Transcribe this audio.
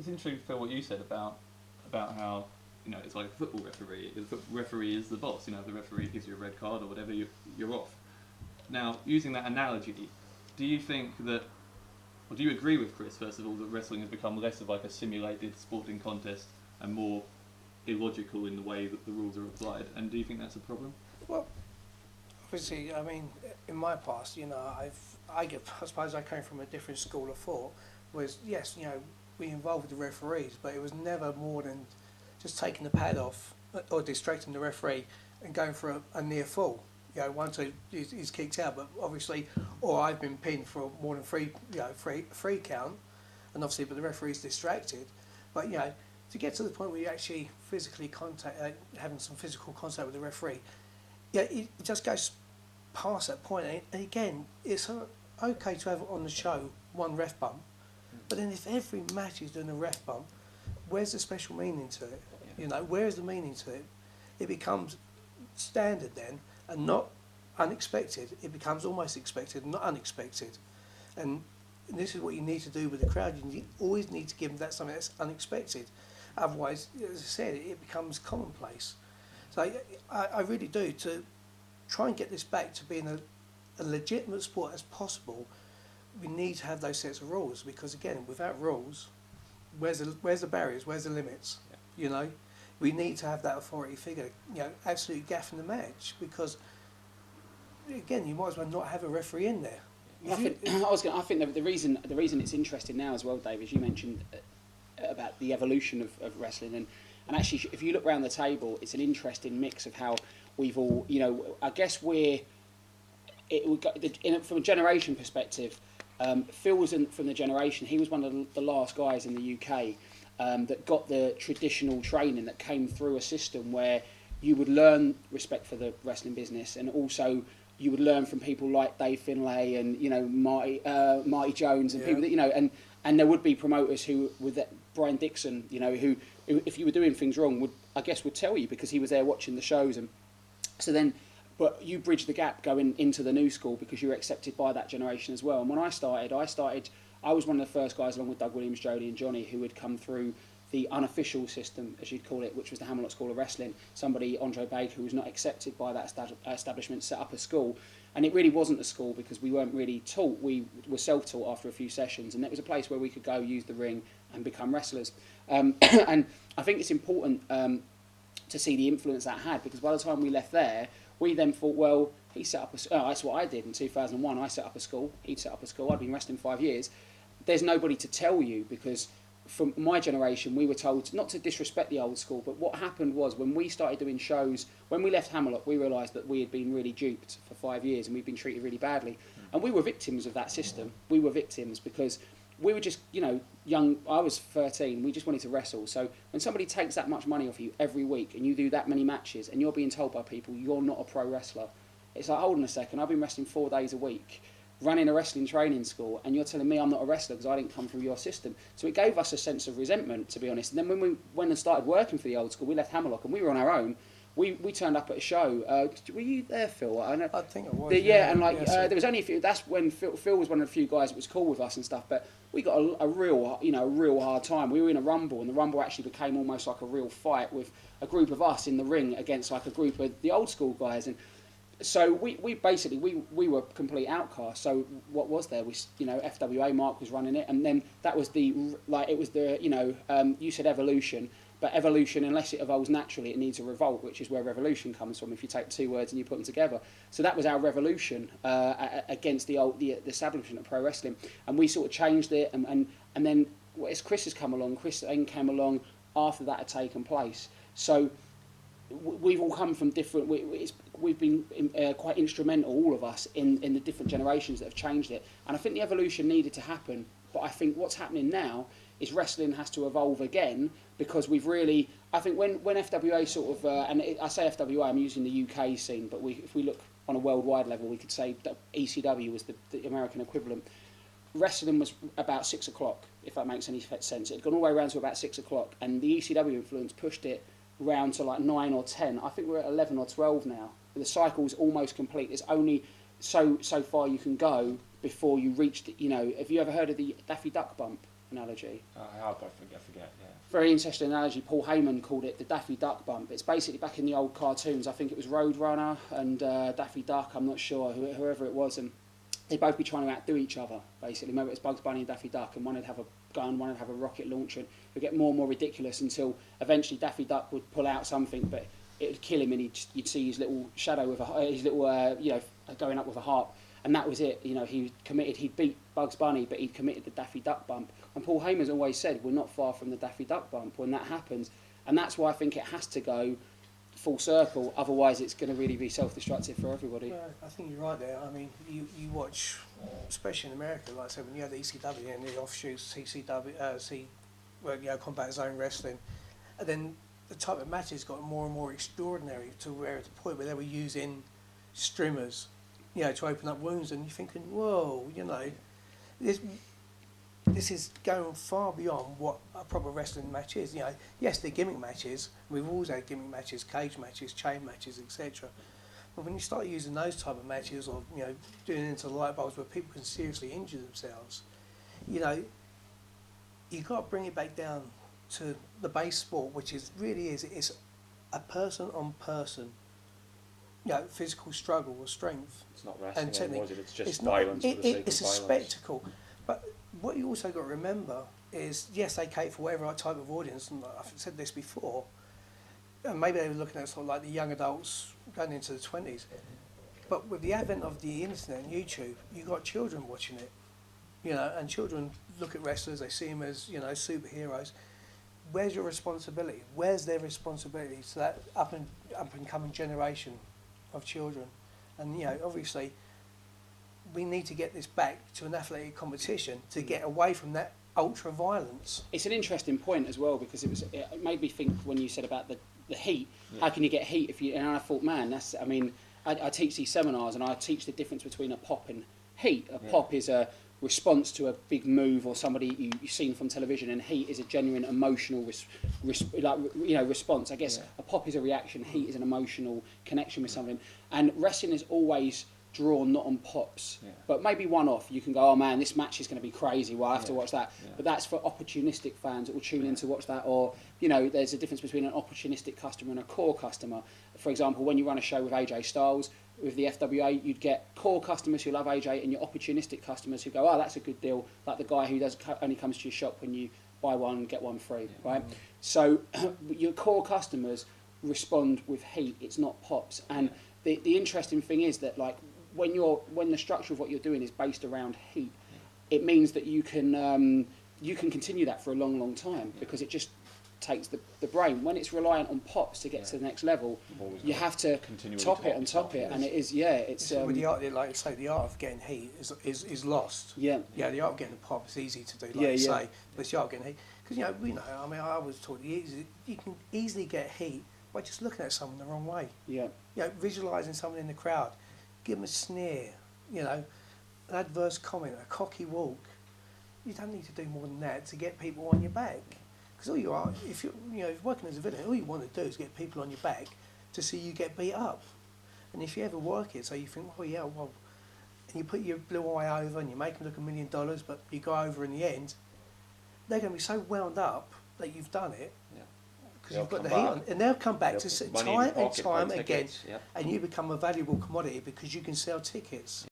It's interesting, Phil, what you said about how, you know, it's like a football referee. The referee is the boss. You know, if the referee gives you a red card or whatever, you're off. Now, using that analogy, do you think that, or do you agree with Chris, first of all, that wrestling has become less of like a simulated sporting contest and more illogical in the way that the rules are applied? And do you think that's a problem? Well, obviously, I mean, in my past, you know, I suppose I came from a different school of thought. Was yes, you know, we involved the referees, but it was never more than just taking the pad off or distracting the referee and going for a near fall. You know, once he's kicked out, but obviously, or I've been pinned for more than three count, and obviously, but the referee's distracted. But you know, to get to the point where you actually physically having some physical contact with the referee, yeah, it just goes past that point. And again, it's okay to have on the show one ref bump, but then if every match is doing a ref bump, where's the special meaning to it? You know, where is the meaning to it? It becomes standard then, and not unexpected. It becomes almost expected, not unexpected. And this is what you need to do with the crowd. You always need to give them that something that's unexpected. Otherwise, as I said, it becomes commonplace. So I really do, to try and get this back to being a legitimate sport as possible, we need to have those sets of rules, because again, without rules, where's the barriers, where's the limits? You know, we need to have that authority figure, you know, absolutely gaffing the match, because again, you might as well not have a referee in there. I think that the reason it's interesting now as well, Dave, is you mentioned about the evolution of wrestling, and actually, if you look around the table, it's an interesting mix of how we've all, you know, I guess from a generation perspective, Phil was from the generation, he was one of the last guys in the UK that got the traditional training that came through a system where you would learn respect for the wrestling business, and also you would learn from people like Dave Finlay and, you know, Marty Jones and people that, you know, and there would be promoters who, with Brian Dixon, you know, who if you were doing things wrong would tell you, because he was there watching the shows. And so then, but you bridge the gap going into the new school because you were accepted by that generation as well. And when I started, I was one of the first guys, along with Doug Williams, Jody and Johnny, who had come through the unofficial system, as you'd call it, which was the Hammerlock School of Wrestling. Somebody, Andre Baker, who was not accepted by that establishment, set up a school. And it really wasn't a school, because we weren't really taught. We were self-taught after a few sessions, and it was a place where we could go, use the ring, and become wrestlers. And I think it's important to see the influence that had, because by the time we left there, we then thought, well, he set up that's what I did in 2001. I set up a school, he'd set up a school, I'd been wrestling 5 years. There's nobody to tell you, because from my generation, we were told not to disrespect the old school, but what happened was, when we started doing shows, when we left Hammerlock, we realised that we had been really duped for 5 years and we'd been treated really badly. And we were victims of that system. We were victims because we were just, you know, young. I was 13, we just wanted to wrestle. So when somebody takes that much money off you every week and you do that many matches and you're being told by people you're not a pro wrestler, it's like, hold on a second, I've been wrestling 4 days a week, running a wrestling training school, and you're telling me I'm not a wrestler because I didn't come through your system. So it gave us a sense of resentment, to be honest. And then when we went and started working for the old school, we left Hammerlock and we were on our own. We turned up at a show. Were you there, Phil? I think I was. There was only a few. That's when Phil was one of the few guys that was cool with us and stuff. But we got a real hard time. We were in a rumble, and the rumble actually became almost like a real fight with a group of us in the ring against like a group of the old school guys. And so we basically were complete outcasts. So what was there? FWA Mark was running it, and then that was you said evolution, but evolution, unless it evolves naturally, it needs a revolt, which is where revolution comes from. If you take two words and you put them together, so that was our revolution against the establishment of pro wrestling, and we sort of changed it, and then as Chris has come along, Chris then came along after that had taken place. So we've all come from different. We've been quite instrumental, all of us, in the different generations that have changed it. And I think the evolution needed to happen. But I think what's happening now is wrestling has to evolve again, because we've really. I think when FWA sort of, I say FWA, I'm using the UK scene, but if we look on a worldwide level, we could say that ECW was the American equivalent. Wrestling was about 6 o'clock, if that makes any sense. It had gone all the way around to about 6 o'clock, and the ECW influence pushed it round to like 9 or 10. I think we're at 11 or 12 now. The cycle's almost complete. There's only so far you can go before you reach the, have you ever heard of the Daffy Duck bump? analogy. I forget, yeah. Very interesting analogy. Paul Heyman called it the Daffy Duck bump. It's basically back in the old cartoons. I think it was Roadrunner and Daffy Duck. I'm not sure whoever it was, and they'd both be trying to outdo each other. Basically, maybe it was Bugs Bunny and Daffy Duck, and one would have a gun, one would have a rocket launcher. And it would get more and more ridiculous until eventually Daffy Duck would pull out something, but it would kill him, and you'd see his little shadow with his little going up with a harp. And that was it. You know, he'd beat Bugs Bunny, but he'd committed the Daffy Duck bump. And Paul Heyman's always said, we're not far from the Daffy Duck bump when that happens. And that's why I think it has to go full circle. Otherwise, it's going to really be self-destructive for everybody. Well, I think you're right there. I mean, you watch, especially in America, like I said, when you had the ECW and the offshoots, Combat Zone Wrestling, and then the type of matches got more and more extraordinary to the point where they were using streamers, to open up wounds, and you're thinking, whoa, this is going far beyond what a proper wrestling match is. Yes, they're gimmick matches. We've always had gimmick matches, cage matches, chain matches, etc. But when you start using those type of matches, or doing it into light bulbs where people can seriously injure themselves, you've got to bring it back down to the base sport, which is it's a person on person. Physical struggle or strength. It's not wrestling and technique. Anymore, it's just violence for the sake of It's a violence. spectacle. But what you also got to remember is, yes, they cater for whatever type of audience, and I've said this before, and maybe they were looking at sort of like the young adults going into the 20s. But with the advent of the internet and YouTube, you've got children watching it, and children look at wrestlers, they see them as, superheroes. Where's your responsibility? Where's their responsibility to that up and coming generation of children? And obviously we need to get this back to an athletic competition to get away from that ultra violence. It's an interesting point as well, because it made me think when you said about the heat. How can you get heat if you? And I thought, man, I teach these seminars and I teach the difference between a pop and heat. A pop is a response to a big move or somebody you've seen from television, and heat is a genuine emotional response. I guess a pop is a reaction, heat is an emotional connection with something. And wrestling is always drawn not on pops, but maybe one off. You can go, oh man, this match is going to be crazy, well I have to watch that. But that's for opportunistic fans that will tune in to watch that. Or there's a difference between an opportunistic customer and a core customer. For example, when you run a show with AJ Styles with the FWA, you'd get core customers who love AJ and your opportunistic customers who go, oh, that's a good deal, like the guy who only comes to your shop when you buy one get one free, right? So your core customers respond with heat, it's not pops. And the interesting thing is that, like, when the structure of what you're doing is based around heat, it means that you can continue that for a long time, because it just takes the brain. When it's reliant on pops to get to the next level, you have to top it and top it, and it is it's with the art, like you say, the art of getting heat is lost. The art of getting a pop is easy to do, like you say, but it's the art of getting heat, because I was taught you can easily get heat by just looking at someone the wrong way. Visualising someone in the crowd, give them a sneer, an adverse comment, a cocky walk. You don't need to do more than that to get people on your back. Because all you are, if you're working as a villain, all you want to do is get people on your back to see you get beat up. And if you ever work it, so you think, and you put your blue eye over and you make them look $1 million, but you go over in the end, they're going to be so wound up that you've done it. Because you've got the heat on, and they'll come back to time and time again, and you become a valuable commodity because you can sell tickets.